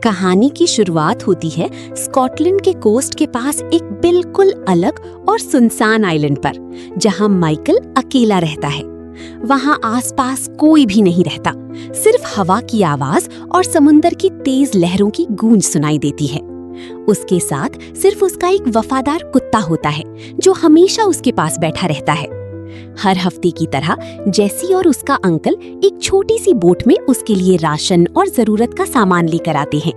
कहानी की शुरुआत होती है स्कॉटलैंड के कोस्ट के पास एक बिल्कुल अलग और सुनसान आइलैंड पर, जहां माइकल अकेला रहता है। वहां आसपास कोई भी नहीं रहता, सिर्फ हवा की आवाज और समुंदर की तेज लहरों की गूंज सुनाई देती है। उसके साथ सिर्फ उसका एक वफादार कुत्ता होता है जो हमेशा उसके पास बैठा रहता है। हर हफ्ते की तरह जेसी और उसका अंकल एक छोटी सी बोट में उसके लिए राशन और जरूरत का सामान लेकर आते हैं,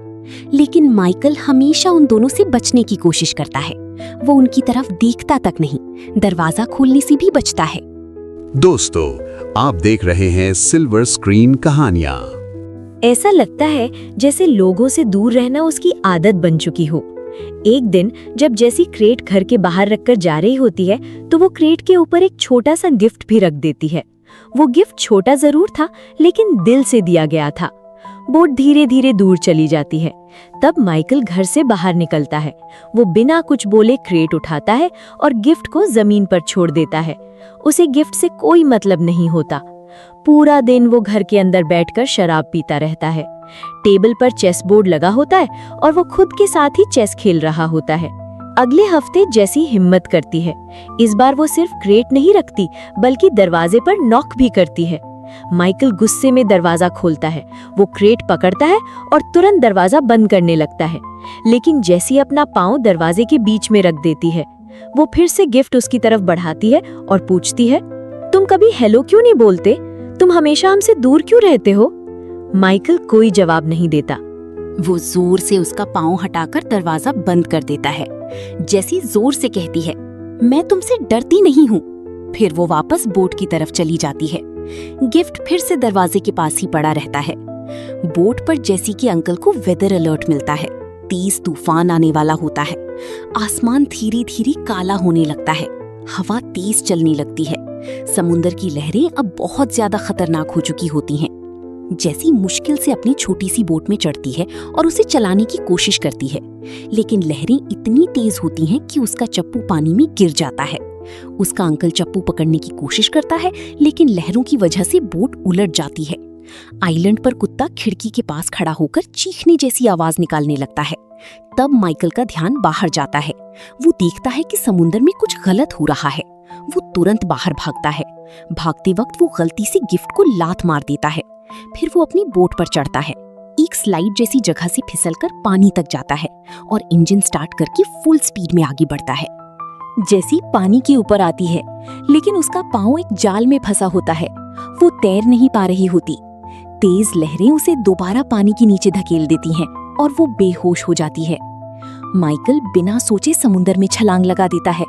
लेकिन माइकल हमेशा उन दोनों से बचने की कोशिश करता है। वो उनकी तरफ देखता तक नहीं, दरवाजा खोलने से भी बचता है। दोस्तों, आप देख रहे हैं सिल्वर स्क्रीन कहानियां। ऐसा लगता है जैसे लोगों से दूर रहना उसकी आदत बन चुकी हो। एक दिन जब जेसी क्रेट घर के बाहर रखकर जा रही होती है, तो वो क्रेट के ऊपर एक छोटा सा गिफ्ट भी रख देती है। वो गिफ्ट छोटा जरूर था, लेकिन दिल से दिया गया था। बोट धीरे धीरे दूर चली जाती है। तब माइकल घर से बाहर निकलता है। वो बिना कुछ बोले क्रेट उठाता है और गिफ्ट को जमीन पर छोड़ देता है। उसे गिफ्ट से कोई मतलब नहीं होता। पूरा दिन वो घर के अंदर बैठकर शराब पीता रहता है। टेबल पर चेस बोर्ड लगा होता है और वो खुद के साथ ही चेस खेल रहा होता है। अगले हफ्ते जेसी हिम्मत करती है। इस बार वो सिर्फ क्रेट नहीं रखती, बल्कि दरवाजे पर नॉक भी करती है। माइकल गुस्से में दरवाजा खोलता है। वो क्रेट पकड़ता है और तुरंत दरवाजा बंद करने लगता है, लेकिन जेसी अपना पाँव दरवाजे के बीच में रख देती है। वो फिर से गिफ्ट उसकी तरफ बढ़ाती है और पूछती है, तुम कभी हेलो क्यों नहीं बोलते? तुम हमेशा हमसे दूर क्यों रहते हो? माइकल कोई जवाब नहीं देता। वो जोर से उसका पाँव हटाकर दरवाजा बंद कर देता है। जेसी जोर से कहती है, मैं तुमसे डरती नहीं हूँ। फिर वो वापस बोट की तरफ चली जाती है। गिफ्ट फिर से दरवाजे के पास ही पड़ा रहता है। बोट पर जेसी के अंकल को वेदर अलर्ट मिलता है। तेज तूफान आने वाला होता है। आसमान धीरे धीरे काला होने लगता है। हवा तेज चलने लगती है। समुंदर की लहरें अब बहुत ज्यादा खतरनाक हो चुकी होती हैं। जेसी मुश्किल से अपनी छोटी सी बोट में चढ़ती है और उसे चलाने की कोशिश करती है, लेकिन लहरें इतनी तेज होती हैं कि उसका चप्पू पानी में गिर जाता है। उसका अंकल चप्पू पकड़ने की कोशिश करता है, लेकिन लहरों की वजह से बोट उलट जाती है। आइलैंड पर कुत्ता खिड़की के पास खड़ा होकर चीखने जैसी आवाज निकालने लगता है। तब माइकल का ध्यान बाहर जाता है। वो देखता है कि समुद्र में कुछ गलत हो रहा है। वो तुरंत बाहर भागता है। भागते वक्त वो गलती से गिफ्ट को लात मार देता है। फिर वो अपनी बोट पर चढ़ता है। एक स्लाइड जैसी जगह से फिसलकर पानी तक जाता है और इंजन स्टार्ट करके फुल स्पीड में आगे बढ़ता है। जेसी पानी के ऊपर आती है, लेकिन उसका पाँव एक जाल में फंसा होता है। वो तैर नहीं पा रही होती। तेज लहरें उसे दोबारा पानी के नीचे धकेल देती हैं और वो बेहोश हो जाती है। माइकल बिना सोचे समुद्र में छलांग लगा देता है।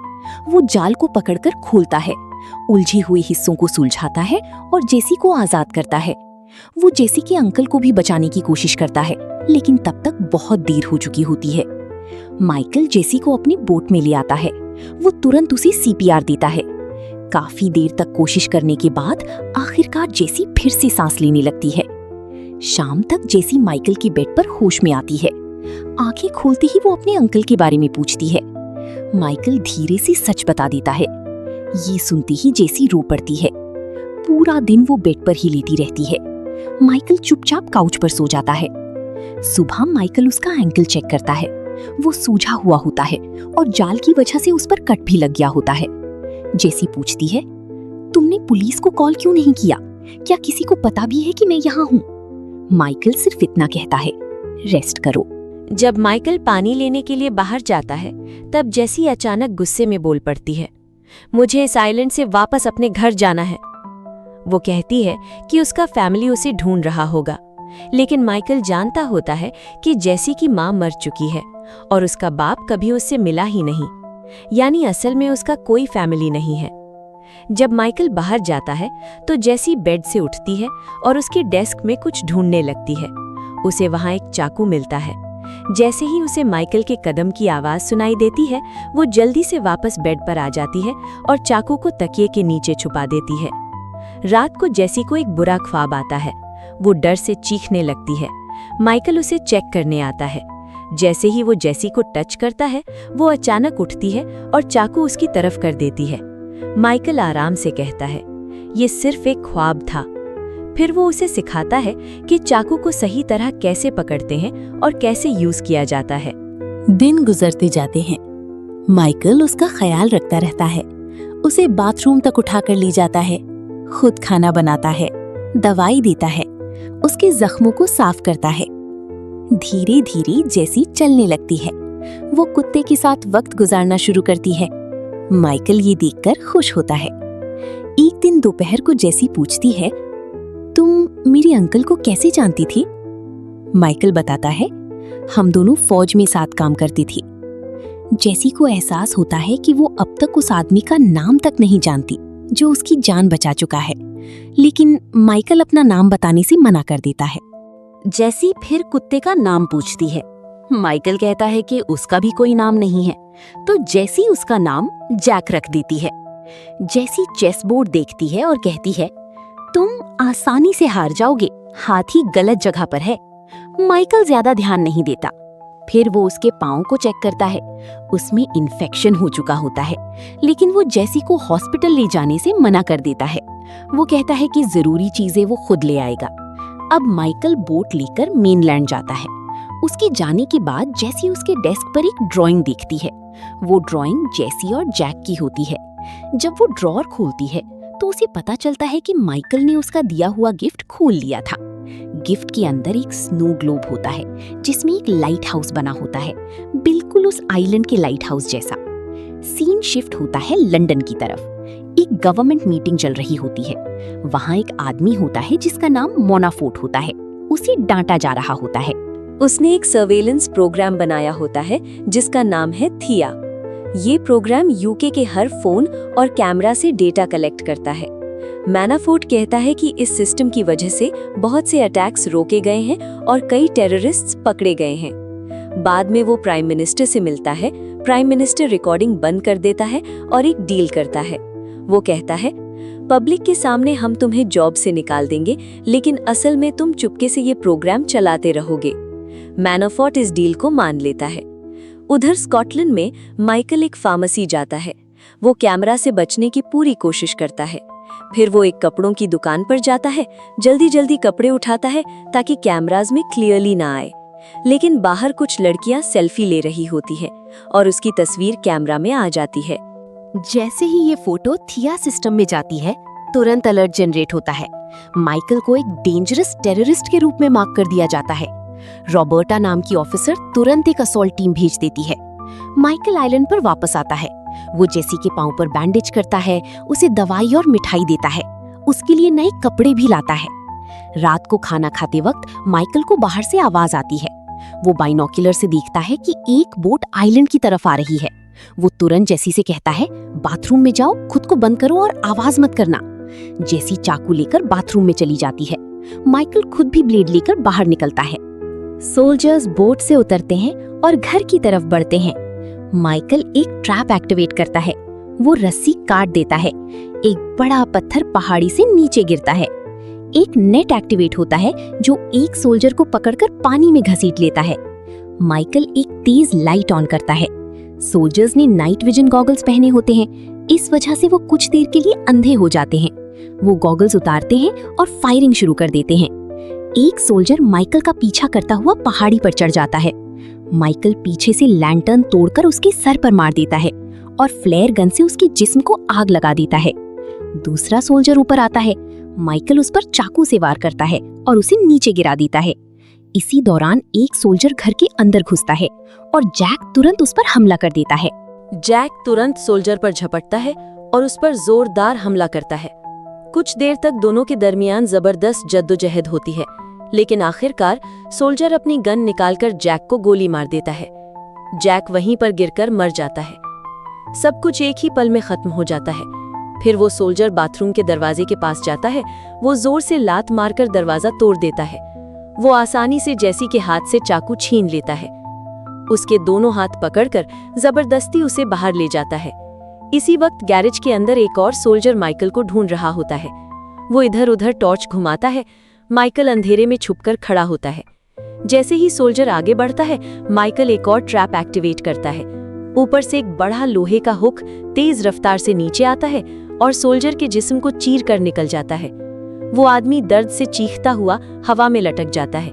वो जाल को पकड़कर खोलता है, उलझे हुए हिस्सों को सुलझाता है और जेसी को आजाद करता है। वो जेसी के अंकल को भी बचाने की कोशिश करता है, लेकिन तब तक बहुत देर हो चुकी होती है। माइकल जेसी को अपनी बोट में ले आता है। वो तुरंत उसे सीपीआर देता है। काफी देर तक कोशिश करने के बाद आखिरकार जेसी फिर से सांस लेने लगती है। शाम तक जेसी माइकल के बेड पर होश में आती है। आंखें खोलते ही वो अपने अंकल के बारे में पूछती है। माइकल धीरे से सच बता देता है। ये सुनते ही जेसी रो पड़ती है। पूरा दिन वो बेड पर ही लेटी रहती है। माइकल चुपचाप काउच पर सो जाता है। सुबह माइकल उसका एंकल चेक करता है। वो सूजा हुआ होता है और जाल की वजह से उस पर कट भी लग गया होता है। जेसी पूछती है, तुमने पुलिस को कॉल क्यों नहीं किया? क्या किसी को पता भी है कि मैं यहाँ हूँ? माइकल सिर्फ इतना कहता है, रेस्ट करो। जब माइकल पानी लेने के लिए बाहर जाता है, तब जेसी अचानक गुस्से में बोल पड़ती है, मुझे इस आइलैंड से वापस अपने घर जाना है। वो कहती है कि उसका फैमिली उसे ढूंढ रहा होगा, लेकिन माइकल जानता होता है कि जेसी की माँ मर चुकी है और उसका बाप कभी उससे मिला ही नहीं, यानी असल में उसका कोई फैमिली नहीं है। जब माइकल बाहर जाता है तो जेसी बेड से उठती है और उसके डेस्क में कुछ ढूंढने लगती है। उसे वहां एक चाकू मिलता है। जैसे ही उसे माइकल के कदम की आवाज सुनाई देती है, वो जल्दी से वापस बेड पर आ जाती है और चाकू को तकिए के नीचे छुपा देती है। रात को जेसी को एक बुरा ख्वाब आता है। वो डर से चीखने लगती है। माइकल उसे चेक करने आता है। जैसे ही वो जेसी को टच करता है, वो अचानक उठती है और चाकू उसकी तरफ कर देती है। माइकल आराम से कहता है, ये सिर्फ एक ख्वाब था। फिर वो उसे सिखाता है कि चाकू को सही तरह कैसे पकड़ते हैं और कैसे यूज किया जाता है। दिन गुजरते जाते हैं। माइकल उसका ख्याल रखता रहता है, उसे बाथरूम तक उठाकर ले जाता है, खुद खाना बनाता है, दवाई देता है, उसके जख्मों को साफ करता है। धीरे धीरे जेसी चलने लगती है। वो कुत्ते के साथ वक्त गुजारना शुरू करती है। माइकल ये देखकर खुश होता है। एक दिन दोपहर को जेसी पूछती है, तुम मेरे अंकल को कैसे जानती थी? माइकल बताता है, हम दोनों फौज में साथ काम करती थी। जेसी को एहसास होता है कि वो अब तक उस आदमी का नाम तक नहीं जानती जो उसकी जान बचा चुका है, लेकिन माइकल अपना नाम बताने से मना कर देता है। जेसी फिर कुत्ते का नाम पूछती है। माइकल कहता है कि उसका भी कोई नाम नहीं है, तो जेसी उसका नाम जैक रख देती है। जेसी चेस बोर्ड देखती है और कहती है, तुम आसानी से हार जाओगे, हाथी गलत जगह पर है। माइकल ज्यादा ध्यान नहीं देता। फिर वो उसके पाँव को चेक करता है। उसमें इन्फेक्शन हो चुका होता है, लेकिन वो जेसी को हॉस्पिटल ले जाने से मना कर देता है। वो कहता है कि जरूरी चीजें वो खुद ले आएगा। अब माइकल बोट लेकर मेनलैंड जाता है। उसके जाने के बाद जेसी उसके डेस्क पर एक ड्राइंग देखती है। वो ड्राइंग जेसी और जैक की होती है। जब वो ड्रॉअर खोलती है तो उसे पता चलता है कि माइकल ने उसका दिया हुआ गिफ्ट खोल लिया था। गिफ्ट के अंदर एक स्नो ग्लोब होता है जिसमें एक लाइट हाउस बना होता है, बिल्कुल उस आइलैंड के लाइट हाउस जैसा। सीन शिफ्ट होता है लंदन की तरफ। एक गवर्नमेंट मीटिंग चल रही होती है। वहाँ एक आदमी होता है जिसका नाम मोनाफोर्ट होता है। उसे डांटा जा रहा होता है। उसने एक सर्वेलेंस प्रोग्राम बनाया होता है जिसका नाम है थिया। ये प्रोग्राम यूके के हर फोन और कैमरा से डेटा कलेक्ट करता है। मैनाफोर्ट कहता है कि इस सिस्टम की वजह से बहुत से अटैक्स रोके गए हैं और कई टेररिस्ट्स पकड़े गए हैं। बाद में वो प्राइम मिनिस्टर से मिलता है। प्राइम मिनिस्टर रिकॉर्डिंग बंद कर देता है और एक डील करता है। वो कहता है, पब्लिक के सामने हम तुम्हें जॉब से निकाल देंगे, लेकिन असल में तुम चुपके से ये प्रोग्राम चलाते रहोगे। मैनाफोर्ट इस डील को मान लेता है। उधर स्कॉटलैंड में माइकल एक फार्मेसी जाता है। वो कैमरा से बचने की पूरी कोशिश करता है। फिर वो एक कपड़ों की दुकान पर जाता है, जल्दी जल्दी कपड़े उठाता है ताकि कैमरास में क्लियरली ना आए। लेकिन बाहर कुछ लड़कियां सेल्फी ले रही होती हैं और उसकी तस्वीर कैमरा में आ जाती है। जैसे ही ये फोटो थिया सिस्टम में जाती है, तुरंत अलर्ट जनरेट होता है। माइकल को एक डेंजरस टेररिस्ट के रूप में मार्क कर दिया जाता है। रॉबर्टा नाम की ऑफिसर तुरंत एक असॉल्ट टीम भेज देती है। माइकल आइलैंड पर वापस आता है। वो जेसी के पांव पर बैंडेज करता है, उसे दवाई और मिठाई देता है, उसके लिए नए कपड़े भी लाता है। रात को खाना खाते वक्त माइकल को बाहर से आवाज आती है। वो बाइनोक्यूलर से देखता है कि एक बोट आइलैंड की तरफ आ रही है। वो तुरंत जेसी से कहता है, बाथरूम में जाओ, खुद को बंद करो और आवाज मत करना। जेसी चाकू लेकर बाथरूम में चली जाती है। माइकल खुद भी ब्लेड लेकर बाहर निकलता है। सोल्जर्स बोट से उतरते हैं और घर की तरफ बढ़ते हैं। माइकल एक ट्रैप एक्टिवेट करता है। वो रस्सी काट देता है। एक बड़ा पत्थर पहाड़ी से नीचे गिरता है। एक नेट एक्टिवेट होता है जो एक सोल्जर को पकड़कर पानी में घसीट लेता है। माइकल एक तेज लाइट ऑन करता है। सोल्जर्स ने नाइट विजन गॉगल्स पहने होते हैं, इस वजह से वो कुछ देर के लिए अंधे हो जाते हैं। वो गॉगल्स उतारते हैं और फायरिंग शुरू कर देते हैं। एक सोल्जर माइकल का पीछा करता हुआ पहाड़ी पर चढ़ जाता है। माइकल पीछे से लैंटर्न तोड़कर उसके सर पर मार देता है और फ्लेयर गन से उसके जिस्म को आग लगा देता है। दूसरा सोल्जर ऊपर आता है। माइकल उस पर चाकू से वार करता है और उसे नीचे गिरा देता है। इसी दौरान एक सोल्जर घर के अंदर घुसता है और जैक तुरंत उस पर हमला कर देता है। जैक तुरंत सोल्जर पर झपटता है और उस पर जोरदार हमला करता है। कुछ देर तक दोनों के दरमियान जबरदस्त जद्दोजहद होती है, लेकिन आखिरकार सोल्जर अपनी गन निकालकर जैक को गोली मार देता है। जैक वहीं पर गिरकर मर जाता है। सब कुछ एक ही पल में खत्म हो जाता है। फिर वो सोल्जर बाथरूम के दरवाजे के पास जाता है। वो जोर से लात मारकर दरवाजा तोड़ देता है। वो आसानी से जेसी के हाथ से चाकू छीन लेता है। उसके दोनों हाथ पकड़कर जबरदस्ती उसे बाहर ले जाता है। इसी वक्त गैरेज के अंदर एक और सोल्जर माइकल को ढूंढ रहा होता है। वो इधर उधर टॉर्च घुमाता है। माइकल अंधेरे में छुपकर खड़ा होता है। जैसे ही सोल्जर आगे बढ़ता है, माइकल एक और ट्रैप एक्टिवेट करता है। ऊपर से एक बड़ा लोहे का हुक तेज रफ्तार से नीचे आता है और सोल्जर के जिस्म को चीर कर निकल जाता है। वो आदमी दर्द से चीखता हुआ हवा में लटक जाता है।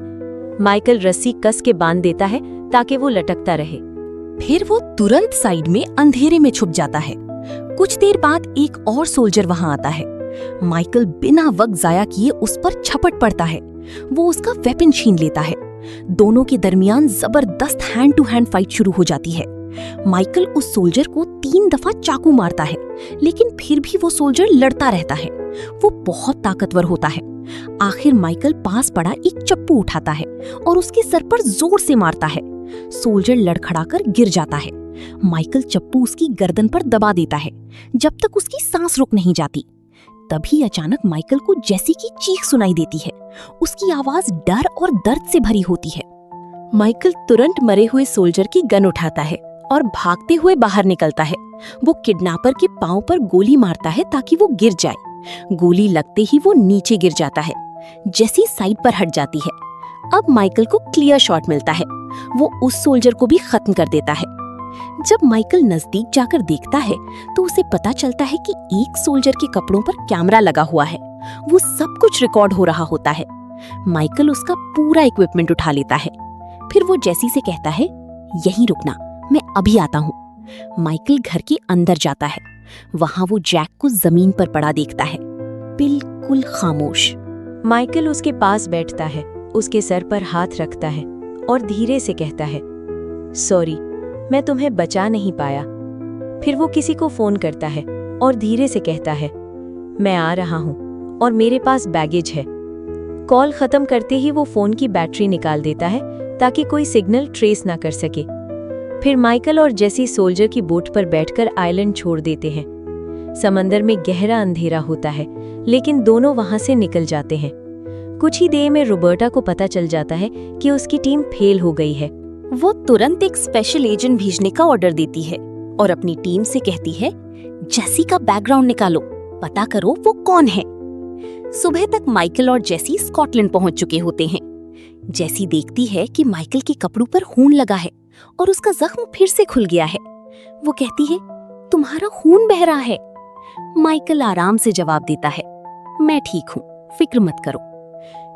माइकल रस्सी कस के बांध देता है ताकि वो लटकता रहे। फिर वो तुरंत साइड में अंधेरे में छुप जाता है। कुछ देर बाद एक और सोल्जर वहां आता है। माइकल बिना वक्त जाया किए उस पर झपट पड़ता है। वो उसका वेपन छीन लेता है। दोनों के दरमियान जबरदस्त हैंड टू हैंड फाइट शुरू हो जाती है। माइकल उस सोल्जर को 3 दफा चाकू मारता है, लेकिन फिर भी वो सोल्जर लड़ता रहता है। वो बहुत ताकतवर होता है। आखिर माइकल पास पड़ा एक चप्पू उठाता है और उसके सर पर जोर से मारता है। सोल्जर लड़खड़ाकर गिर जाता है। माइकल चप्पू उसकी गर्दन पर दबा देता है जब तक उसकी सांस रुक नहीं जाती। तभी अचानक माइकल को जेसी की चीख सुनाई देती है। उसकी आवाज डर और दर्द से भरी होती है। माइकल तुरंत मरे हुए सोल्जर की गन उठाता है और भागते हुए बाहर निकलता है। वो किडनैपर के पांव पर गोली मारता है ताकि वो गिर जाए। गोली लगते ही वो नीचे गिर जाता है। जेसी साइड पर हट जाती है। अब माइकल को क्लियर शॉट मिलता है। वो उस सोल्जर को भी खत्म कर देता है। जब माइकल नजदीक जाकर देखता है तो उसे पता चलता है कि एक सोल्जर के कपड़ों पर कैमरा लगा हुआ है। वो सब कुछ रिकॉर्ड हो रहा होता है। माइकल उसका पूरा इक्विपमेंट उठा लेता है। फिर वो जेसी से कहता है, यहीं रुकना, मैं अभी आता हूँ। माइकल घर के अंदर जाता है। वहां वो जैक को जमीन पर पड़ा देखता है, बिल्कुल खामोश। माइकल उसके पास बैठता है, उसके सर पर हाथ रखता है और धीरे से कहता है, सॉरी, मैं तुम्हें बचा नहीं पाया। फिर वो किसी को फोन करता है और धीरे से कहता है, मैं आ रहा हूँ और मेरे पास बैगेज है। कॉल खत्म करते ही वो फोन की बैटरी निकाल देता है ताकि कोई सिग्नल ट्रेस ना कर सके। फिर माइकल और जेसी सोल्जर की बोट पर बैठकर आइलैंड छोड़ देते हैं। समंदर में गहरा अंधेरा होता है, लेकिन दोनों वहां से निकल जाते हैं। कुछ ही देर में रोबर्टा को पता चल जाता है कि उसकी टीम फेल हो गई है। वो तुरंत एक स्पेशल एजेंट भेजने का ऑर्डर देती है और अपनी टीम से कहती है, जेसी का बैकग्राउंड निकालो, पता करो वो कौन है। सुबह तक माइकल और जेसी स्कॉटलैंड पहुंच चुके होते हैं। जेसी देखती है कि माइकल के कपड़ों पर खून लगा है और उसका जख्म फिर से खुल गया है। वो कहती है, तुम्हारा खून बह रहा है। माइकल आराम से जवाब देता है, मैं ठीक हूँ, फिक्र मत करो।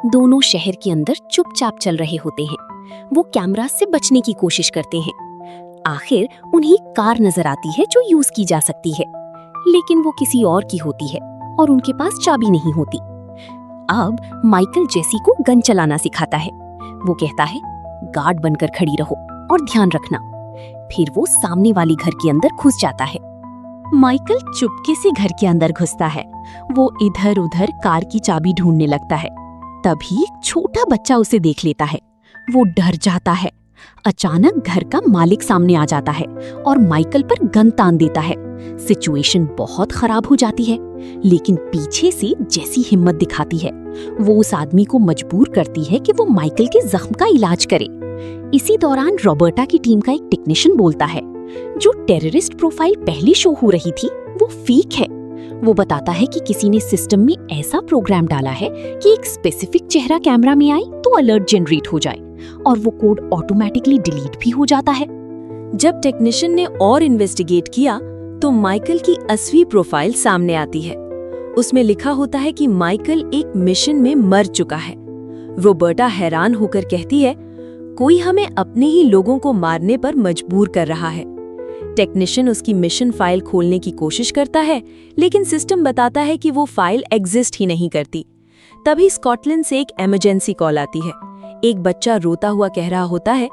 दोनों शहर के अंदर चुपचाप चल रहे होते हैं। वो कैमरा से बचने की कोशिश करते हैं। आखिर उन्हें कार नजर आती है जो यूज की जा सकती है, लेकिन वो किसी और की होती है और उनके पास चाबी नहीं होती। अब माइकल जेसी को गन चलाना सिखाता है। वो कहता है, गार्ड बनकर खड़ी रहो और ध्यान रखना। फिर वो सामने वाली घर के अंदर घुस जाता है। माइकल चुपके से घर के अंदर घुसता है। वो इधर उधर कार की चाबी ढूंढने लगता है। तभी एक छोटा बच्चा उसे देख लेता है। वो डर जाता है। अचानक घर का मालिक सामने आ जाता है और माइकल पर गन तान देता है। सिचुएशन बहुत खराब हो जाती है, लेकिन पीछे से जेसी हिम्मत दिखाती है। वो उस आदमी को मजबूर करती है कि वो माइकल के जख्म का इलाज करे। इसी दौरान रॉबर्टा की टीम का एक टेक्नीशियन बोलता है, जो टेररिस्ट प्रोफाइल पहले शो हो रही थी वो फेक है। वो बताता है कि किसी ने सिस्टम में ऐसा प्रोग्राम डाला है कि एक स्पेसिफिक चेहरा कैमरा में आए तो अलर्ट जनरेट हो जाए और वो कोड ऑटोमेटिकली डिलीट भी हो जाता है। जब टेक्नीशियन ने और इन्वेस्टिगेट किया तो माइकल की असली प्रोफाइल सामने आती है। उसमें लिखा होता है कि माइकल एक मिशन में मर चुका है। रॉबर्टा हैरान होकर कहती है, कोई हमें अपने ही लोगों को मारने पर मजबूर कर रहा है। टेक्नीशियन उसकी मिशन फाइल खोलने की कोशिश करता है, लेकिन सिस्टम बताता है कि वो फाइल एग्जिस्ट ही नहीं करती। तभी स्कॉटलैंड से एक इमरजेंसी कॉल आती है। एक बच्चा रोता हुआ कह रहा होता है,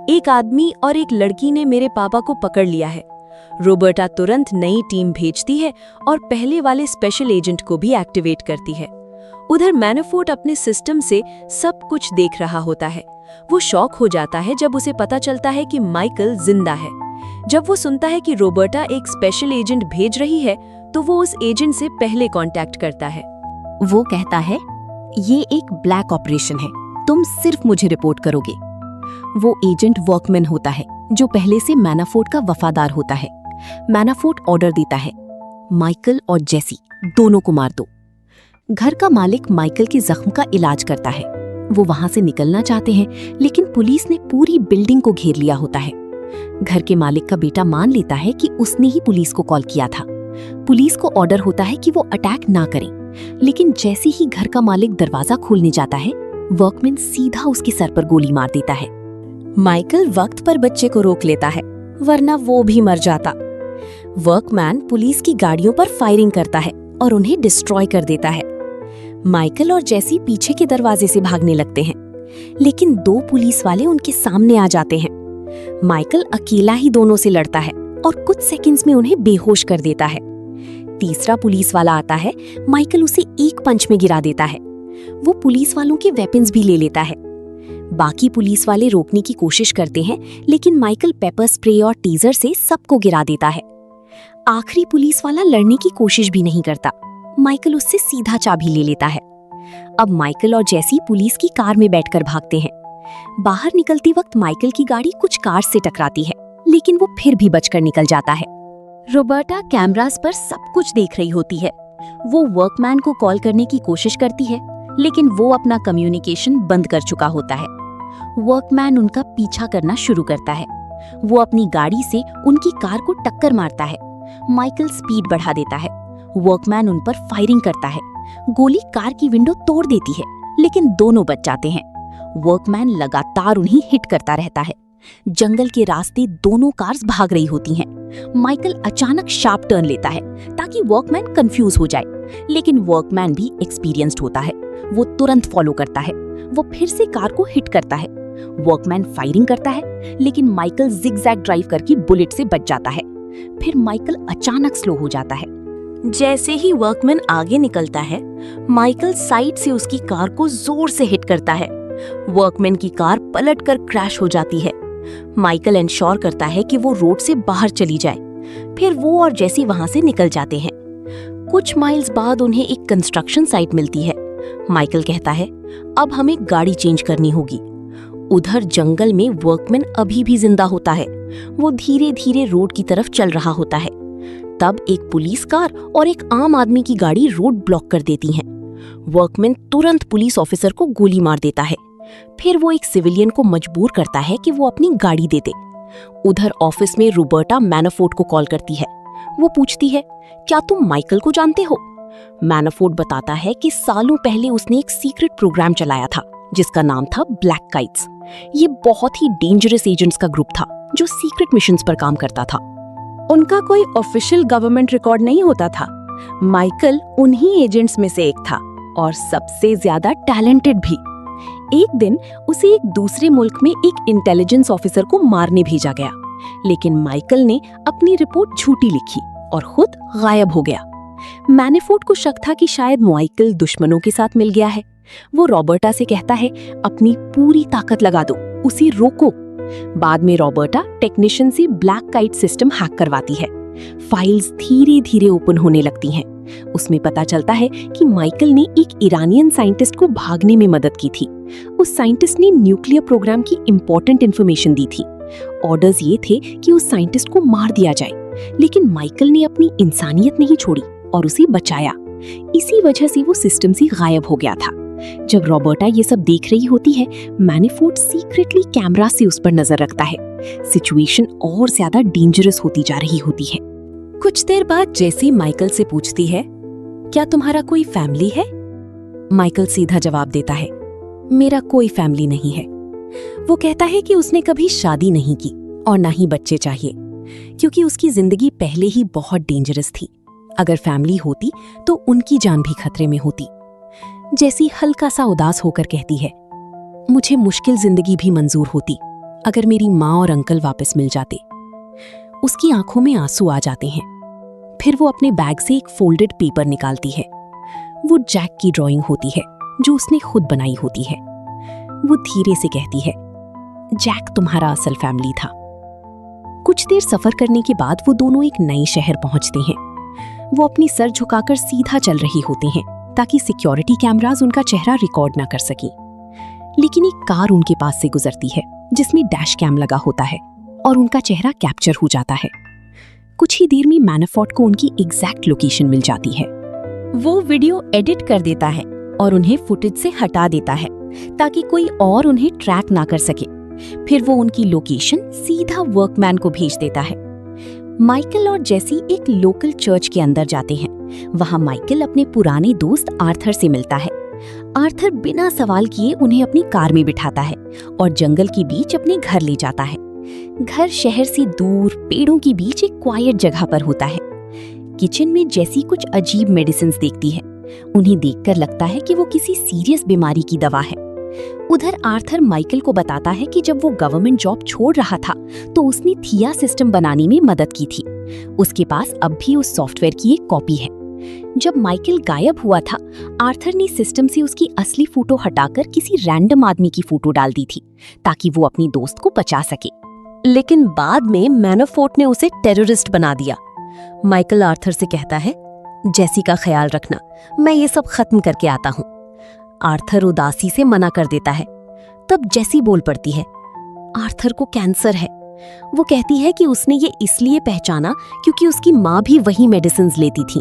एक आदमी और एक लड़की ने मेरे पापा को पकड़ लिया है। रॉबर्टा तुरंत नई टीम भेजती है और पहले वाले स्पेशल एजेंट को भी एक्टिवेट करती है। उधर मैनाफोर्ट अपने सिस्टम से सब कुछ देख रहा होता है। वो शॉक हो जाता है जब उसे पता चलता है कि माइकल जिंदा है। जब वो सुनता है कि रॉबर्टा एक स्पेशल एजेंट भेज रही है तो वो उस एजेंट से पहले कांटेक्ट करता है। वो कहता है, ये एक ब्लैक ऑपरेशन है, तुम सिर्फ मुझे रिपोर्ट करोगे। वो एजेंट वर्कमैन होता है जो पहले से मैनाफोर्ट का वफादार होता है। मैनाफोर्ट ऑर्डर देता है, माइकल और जेसी दोनों को मार दो। घर का मालिक माइकल के जख्म का इलाज करता है। वो वहां से निकलना चाहते हैं, लेकिन पुलिस ने पूरी बिल्डिंग को घेर लिया होता है। घर के मालिक का बेटा मान लेता है कि उसने ही पुलिस को कॉल किया था। पुलिस को ऑर्डर होता है कि वो अटैक ना करें, लेकिन जैसे ही घर का मालिक दरवाजा खोलने जाता है, वर्कमैन सीधा उसके सर पर गोली मार देता है। माइकल वक्त पर बच्चे को रोक लेता है, वरना वो भी मर जाता। वर्कमैन पुलिस की गाड़ियों पर फायरिंग करता है और उन्हें डिस्ट्रॉय कर देता है। माइकल और जेसी पीछे के दरवाजे से भागने लगते हैं, लेकिन 2 पुलिस वाले उनके सामने आ जाते हैं। माइकल अकेला ही दोनों से लड़ता है और कुछ सेकंड्स में उन्हें बेहोश कर देता है। तीसरा पुलिस वाला आता है, माइकल उसे एक पंच में गिरा देता है। वो पुलिस वालों के वेपन्स भी ले लेता है। बाकी पुलिस वाले रोकने की कोशिश करते हैं, लेकिन माइकल पेपर स्प्रे और टीजर से सबको गिरा देता है। आखिरी पुलिस वाला लड़ने की कोशिश भी नहीं करता, माइकल उससे सीधा चाबी ले लेता है। अब माइकल और जेसी पुलिस की कार में बैठकर भागते हैं। बाहर निकलते वक्त माइकल की गाड़ी कुछ कार से टकराती है, लेकिन वो फिर भी बचकर निकल जाता है। रोबर्टा कैमरास पर सब कुछ देख रही होती है। वो वर्कमैन को कॉल करने की कोशिश करती है, लेकिन वो अपना कम्युनिकेशन बंद कर चुका होता है। वर्कमैन उनका पीछा करना शुरू करता है। वो अपनी गाड़ी से उनकी कार को टक्कर मारता है। माइकल स्पीड बढ़ा देता है। वर्कमैन उन पर फायरिंग करता है। गोली कार की विंडो तोड़ देती है, लेकिन दोनों बच जाते हैं। वर्कमैन लगातार उन्हें हिट करता रहता है। जंगल के रास्ते दोनों कार्स भाग रही होती हैं। माइकल अचानक शार्प टर्न लेता है ताकि वर्कमैन कंफ्यूज हो जाए, लेकिन वर्कमैन भी एक्सपीरियंस्ड होता है। वो तुरंत फॉलो करता है। वो फिर से कार को हिट करता है। वर्कमैन फायरिंग करता है, लेकिन माइकल जिगजैग ड्राइव करके बुलेट से बच जाता है। फिर माइकल अचानक स्लो हो जाता है। जैसे ही वर्कमैन आगे निकलता है, माइकल साइड से उसकी कार को जोर से हिट करता है। वर्कमैन की कार पलटकर क्रैश हो जाती है। माइकल इंश्योर करता है कि वो रोड से बाहर चली जाए। फिर वो और जेसी वहां से निकल जाते हैं। कुछ माइल्स बाद उन्हें एक कंस्ट्रक्शन साइट मिलती है। माइकल कहता है, अब हमें गाड़ी चेंज करनी होगी। उधर जंगल में वर्कमैन अभी भी जिंदा होता है। वो धीरे धीरे रोड की तरफ चल रहा होता है। तब एक पुलिस कार और एक आम आदमी की गाड़ी रोड ब्लॉक कर देती हैं। वर्कमैन तुरंत पुलिस ऑफिसर को गोली मार देता है। फिर वो एक सिविलियन को मजबूर करता है कि वो अपनी गाड़ी दे दे। उधर ऑफिस में रोबर्टा मैनाफोर्ट को कॉल करती है। वो पूछती है, क्या तुम माइकल को जानते हो? मैनाफोर्ट बताता है कि सालों पहले उसने एक सीक्रेट प्रोग्राम चलाया था जिसका नाम था ब्लैक काइट्स। ये बहुत ही डेंजरस एजेंट्स का ग्रुप था जो सीक्रेट मिशंस पर काम करता था। उनका कोई ऑफिशियल गवर्नमेंट रिकॉर्ड नहीं होता था। माइकल उन्हीं एजेंट्स में से एक था और सबसे ज्यादा टैलेंटेड भी। एक दिन उसे एक दूसरे मुल्क में एक इंटेलिजेंस ऑफिसर को मारने भेजा गया, लेकिन माइकल ने अपनी रिपोर्ट झूठी लिखी और खुद गायब हो गया। मैनाफोर्ट को शक था कि शायद माइकल दुश्मनों के साथ मिल गया है। वो रॉबर्टा से कहता है, अपनी पूरी ताकत लगा दो, उसे रोको। बाद में रॉबर्टा टेक्नीशियन से ब्लैक काइट सिस्टम हैक करवाती है। फाइल्स धीरे धीरे ओपन होने लगती हैं। उसमें पता चलता है कि माइकल ने एक ईरानियन साइंटिस्ट को भागने में मदद की थी। उस साइंटिस्ट ने न्यूक्लियर प्रोग्राम की इंपॉर्टेंट इंफॉर्मेशन दी थी। ऑर्डर्स ये थे कि उस साइंटिस्ट को मार दिया जाए, लेकिन माइकल ने अपनी इंसानियत नहीं छोड़ी और उसे बचाया। इसी वजह से वो सिस्टम से गायब हो गया था। जब रॉबर्टा ये सब देख रही होती है, मैनाफोर्ट सीक्रेटली कैमरा से उस पर नजर रखता है। सिचुएशन और ज्यादा डेंजरस होती जा रही होती है। कुछ देर बाद जेसी माइकल से पूछती है, क्या तुम्हारा कोई फैमिली है? माइकल सीधा जवाब देता है, मेरा कोई फैमिली नहीं है। वो कहता है कि उसने कभी शादी नहीं की और ना ही बच्चे चाहिए, क्योंकि उसकी जिंदगी पहले ही बहुत डेंजरस थी। अगर फैमिली होती तो उनकी जान भी खतरे में होती। जैसी हल्का सा उदास होकर कहती है, मुझे मुश्किल जिंदगी भी मंजूर होती अगर मेरी माँ और अंकल वापस मिल जाते। उसकी आंखों में आंसू आ जाते हैं। फिर वो अपने बैग से एक फोल्डेड पेपर निकालती है। वो जैक की ड्राइंग होती है जो उसने खुद बनाई होती है। वो धीरे से कहती है, जैक तुम्हारा असल फैमिली था। कुछ देर सफर करने के बाद वो दोनों एक नए शहर पहुंचते हैं। वो अपनी सर झुकाकर सीधा चल रही होते हैं ताकि सिक्योरिटी कैमरास उनका चेहरा रिकॉर्ड ना कर सकें। लेकिन एक कार उनके पास से गुजरती है जिसमें डैश कैम लगा होता है और उनका चेहरा कैप्चर हो जाता है। कुछ ही देर में मैनाफोर्ट को उनकी एग्जैक्ट लोकेशन मिल जाती है। वो वीडियो एडिट कर देता है और उन्हें फुटेज से हटा देता है ताकि कोई और उन्हें ट्रैक ना कर सके। फिर वो उनकी लोकेशन सीधा वर्कमैन को भेज देता है। माइकल और जेसी एक लोकल चर्च के अंदर जाते हैं। वहां माइकल अपने पुराने दोस्त आर्थर से मिलता है। आर्थर बिना सवाल किए उन्हें अपनी कार में बिठाता है और जंगल के बीच अपने घर ले जाता है। घर शहर से दूर पेड़ों के बीच एक क्वाइट जगह पर होता है। किचन में जेसी कुछ अजीब मेडिसिन्स देखती है। उन्हें देखकर लगता है कि वो किसी सीरियस बीमारी की दवा है। उधर आर्थर माइकल को बताता है कि जब वो गवर्नमेंट जॉब छोड़ रहा था तो उसने थिया सिस्टम बनाने में मदद की थी। उसके पास अब भी उस सॉफ्टवेयर की एक कॉपी है। जब माइकल गायब हुआ था, आर्थर ने सिस्टम से उसकी असली फोटो हटाकर किसी रैंडम आदमी की फोटो डाल दी थी ताकि वो अपनी दोस्त को बचा सके। लेकिन बाद में मैनाफोर्ट ने उसे टेररिस्ट बना दिया। माइकल आर्थर से कहता है, जेसी का ख्याल रखना, मैं ये सब खत्म करके आता हूँ। आर्थर उदासी से मना कर देता है। तब जेसी बोल पड़ती है, आर्थर को कैंसर है। वो कहती है कि उसने ये इसलिए पहचाना क्योंकि उसकी माँ भी वही मेडिसिन्स लेती थी।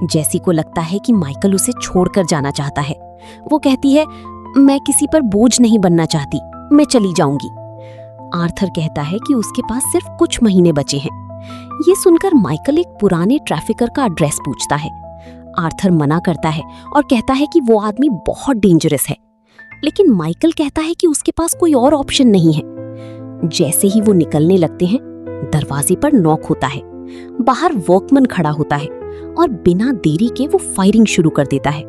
जेसी को लगता है कि माइकल उसे छोड़कर जाना चाहता है। वो कहती है, मैं किसी पर बोझ नहीं बनना चाहती, मैं चली जाऊंगी। आर्थर कहता है कि उसके पास सिर्फ कुछ महीने बचे हैं। ये सुनकर माइकल एक पुराने ट्रैफिकर का एड्रेस पूछता है। आर्थर मना करता है और कहता है कि वो आदमी बहुत डेंजरस है, लेकिन माइकल कहता है कि उसके पास कोई और ऑप्शन नहीं है। जैसे ही वो निकलने लगते हैं, दरवाजे पर नॉक होता है। बाहर वर्कमैन खड़ा होता है और बिना देरी के वो फायरिंग शुरू कर देता है।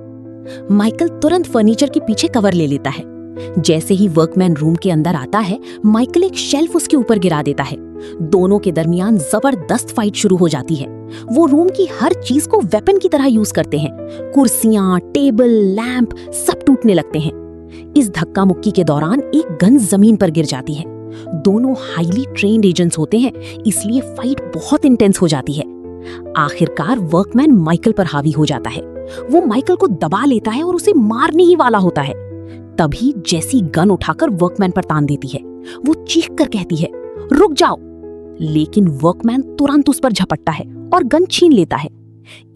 माइकल तुरंत फर्नीचर के पीछे कवर ले लेता है। जैसे ही वर्कमैन रूम के अंदर आता है, माइकल एक शेल्फ उसके ऊपर गिरा देता है। दोनों के दरमियान जबरदस्त फाइट शुरू हो जाती है। वो रूम की हर चीज को वेपन की तरह यूज करते हैं। कुर्सियां, टेबल, लैंप सब टूटने लगते हैं। इस धक्का मुक्की के दौरान एक गन जमीन पर गिर जाती है। दोनों हाईली ट्रेन्ड एजेंट्स होते हैं, इसलिए फाइट बहुत इंटेंस हो जाती है। आखिरकार वर्कमैन माइकल पर हावी हो जाता है। वो माइकल को दबा लेता है और उसे मारने ही वाला होता है। तभी जेसी गन उठाकर वर्कमैन पर तान देती है। वो चीख कर कहती है, रुक जाओ, लेकिन वर्कमैन तुरंत उस पर झपटता है और गन छीन लेता है।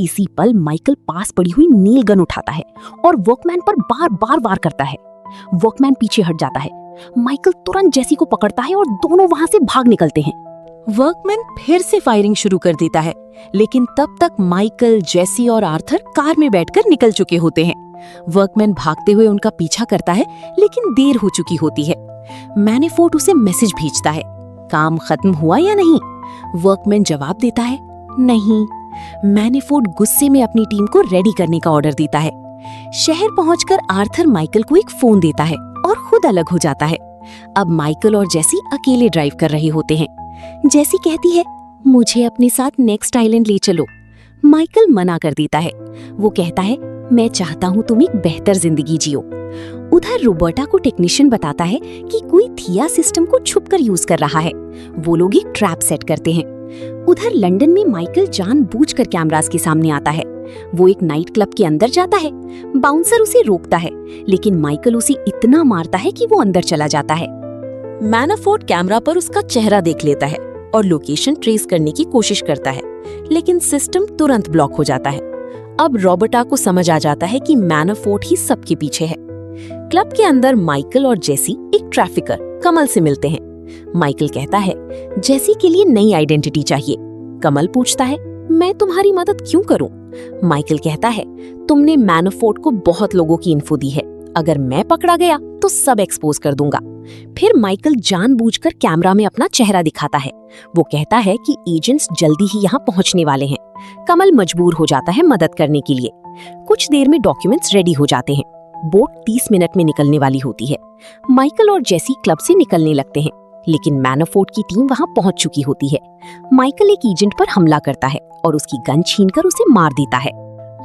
इसी पल माइकल पास पड़ी हुई नील गन उठाता है और वर्कमैन पर बार बार वार करता है। वर्कमैन पीछे हट जाता है। माइकल तुरंत जेसी को पकड़ता है और दोनों वहां से भाग निकलते हैं। वर्कमैन फिर से फायरिंग शुरू कर देता है, लेकिन तब तक माइकल, जेसी और आर्थर कार में बैठकर निकल चुके होते हैं। वर्कमैन भागते हुए उनका पीछा करता है, लेकिन देर हो चुकी होती है। मैनाफोर्ट उसे मैसेज भेजता है, काम खत्म हुआ या नहीं? वर्कमैन जवाब देता है, नहीं। मैनाफोर्ट गुस्से में अपनी टीम को रेडी करने का ऑर्डर देता है। शहर पहुंचकर आर्थर माइकल को एक फोन देता है और खुद अलग हो जाता है। अब माइकल और जेसी अकेले ड्राइव कर रहे होते हैं। जेसी कहती है, मुझे अपने साथ नेक्स्ट आइलैंड ले चलो। माइकल मना कर देता है। वो कहता है, मैं चाहता हूँ तुम एक बेहतर जिंदगी जियो। उधर रोबर्टा को टेक्नीशियन बताता है कि कोई थिया सिस्टम को छुपकर यूज कर रहा है। वो लोग एक ट्रैप सेट करते हैं। उधर लंदन में माइकल जानबूझकर कैमरास के सामने आता है। वो एक नाइट क्लब के अंदर जाता है। बाउंसर उसे रोकता है, लेकिन माइकल उसे इतना मारता है कि वो अंदर चला जाता है। मैनाफोर्ट कैमरा पर उसका चेहरा देख लेता है और लोकेशन ट्रेस करने की कोशिश करता है, लेकिन सिस्टम तुरंत ब्लॉक हो जाता है। अब रॉबर्टा को समझ आ जाता है कि मैनाफोर्ट ही सबके पीछे है। क्लब के अंदर माइकल और जेसी एक ट्रैफिकर कमल से मिलते हैं। माइकल कहता है, जेसी के लिए नई आइडेंटिटी चाहिए। कमल पूछता है, मैं तुम्हारी मदद क्यों करूं? माइकल कहता है, तुमने मैनाफोर्ट को बहुत लोगों की इन्फो दी है। अगर मैं पकड़ा गया तो सब एक्सपोज कर दूंगा। फिर माइकल जानबूझकर कैमरा में अपना चेहरा दिखाता है। वो कहता है कि एजेंट्स जल्दी ही यहाँ पहुंचने वाले हैं। कमल मजबूर हो जाता है मदद करने के लिए। कुछ देर में डॉक्यूमेंट्स रेडी हो जाते हैं। बोट 30 मिनट में निकलने वाली होती है। माइकल और जेसी क्लब से निकलने लगते हैं, लेकिन मैनाफोर्ट की टीम वहां पहुंच चुकी होती है। माइकल एक एजेंट पर हमला करता है और उसकी गन छीनकर उसे मार देता है।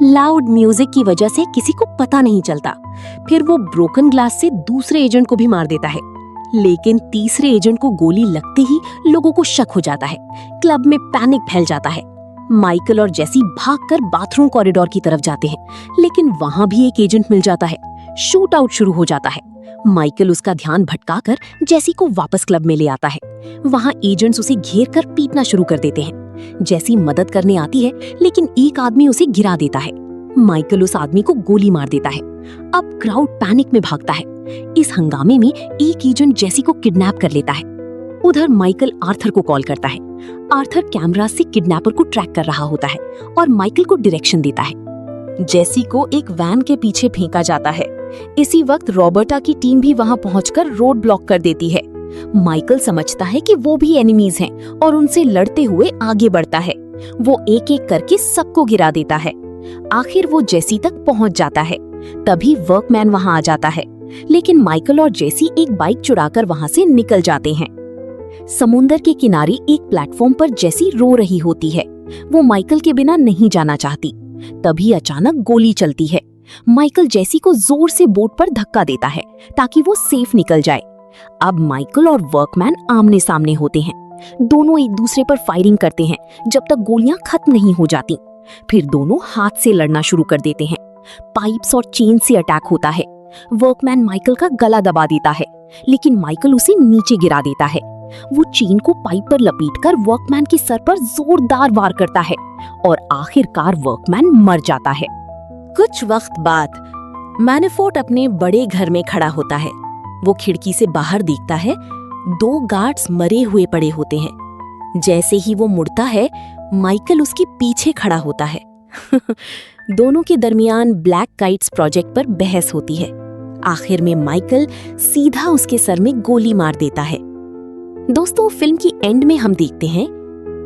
लाउड म्यूजिक की वजह से किसी को पता नहीं चलता। फिर वो ब्रोकन ग्लास से दूसरे एजेंट को भी मार देता है, लेकिन तीसरे एजेंट को गोली लगते ही लोगों को शक हो जाता है। क्लब में पैनिक फैल जाता है। माइकल और जेसी भागकर बाथरूम कॉरिडोर की तरफ जाते हैं, लेकिन वहां भी एक एजेंट मिल जाता है। शूट आउट शुरू हो जाता है। माइकल उसका ध्यान भटकाकर जेसी को वापस क्लब में ले आता है। वहां एजेंट्स उसे घेर कर पीटना शुरू कर देते हैं। जेसी मदद करने आती है, लेकिन एक आदमी उसे गिरा देता है। माइकल उस आदमी को गोली मार देता है। अब क्राउड पैनिक में भागता है। इस हंगामे में एक एजेंट जेसी को किडनैप कर लेता है। उधर माइकल आर्थर को कॉल करता है। आर्थर कैमरा से किडनैपर को ट्रैक कर रहा होता है और माइकल को डायरेक्शन देता है। जेसी को एक वैन के पीछे फेंका जाता है। इसी वक्त रॉबर्टा की टीम भी वहां पहुंचकर रोड ब्लॉक कर देती है। माइकल समझता है कि वो भी एनिमीज हैं और उनसे लड़ते हुए आगे बढ़ता है। वो एक एक करके सबको गिरा देता है। आखिर वो जेसी तक पहुंच जाता है। तभी वर्कमैन वहां आ जाता है, लेकिन माइकल और जेसी एक बाइक चुराकर वहां से निकल जाते हैं। समुंदर के किनारे एक प्लेटफॉर्म पर जेसी रो रही होती है। वो माइकल के बिना नहीं जाना चाहती। तभी अचानक गोली चलती है। माइकल जेसी को जोर से बोट पर धक्का देता है ताकि वो सेफ निकल जाए। अब माइकल और वर्कमैन आमने सामने होते हैं। दोनों एक दूसरे पर फायरिंग करते हैं जब तक गोलियां खत्म नहीं हो जाती। फिर दोनों हाथ से लड़ना शुरू कर देते हैं। पाइप्स और चेन से अटैक होता है। वर्कमैन माइकल का गला दबा देता है, लेकिन माइकल उसे नीचे गिरा देता है। वो चेन को पाइप पर लपेटकर वर्कमैन के सर पर जोरदार वार करता है और आखिरकार वर्कमैन मर जाता है। कुछ वक्त बाद मैनेफोर्ट अपने बड़े घर में खड़ा होता है। वो खिड़की से बाहर देखता है। 2 गार्ड्स मरे हुए पड़े होते हैं। जैसे ही वो मुड़ता है, माइकल उसके पीछे खड़ा होता है। दोनों के दरमियान ब्लैक काइट्स प्रोजेक्ट पर बहस होती है। आखिर में माइकल सीधा उसके सर में गोली मार देता है। दोस्तों, फिल्म की एंड में हम देखते हैं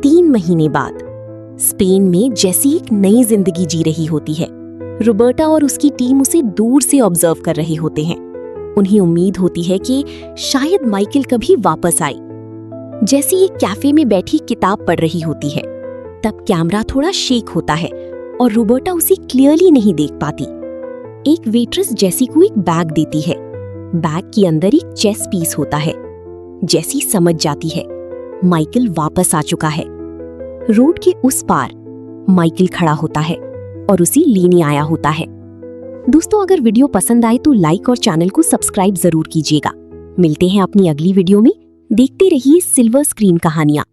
3 महीने बाद स्पेन में जेसी एक नई जिंदगी जी रही होती है। रॉबर्टा और उसकी टीम उसे दूर से ऑब्जर्व कर रहे होते हैं। उन्हें उम्मीद होती है कि शायद माइकल कभी वापस आए। जेसी एक कैफे में बैठी किताब पढ़ रही होती है। तब कैमरा थोड़ा शेक होता है और रॉबर्टा उसे क्लियरली नहीं देख पाती। एक वेट्रेस जेसी को एक बैग देती है। बैग के अंदर एक चेस पीस होता है। जेसी समझ जाती है माइकल वापस आ चुका है। रोड के उस पार माइकल खड़ा होता है और उसे लेने आया होता है। दोस्तों, अगर वीडियो पसंद आए तो लाइक और चैनल को सब्सक्राइब जरूर कीजिएगा। मिलते हैं अपनी अगली वीडियो में। देखते रहिए सिल्वर स्क्रीन कहानियां।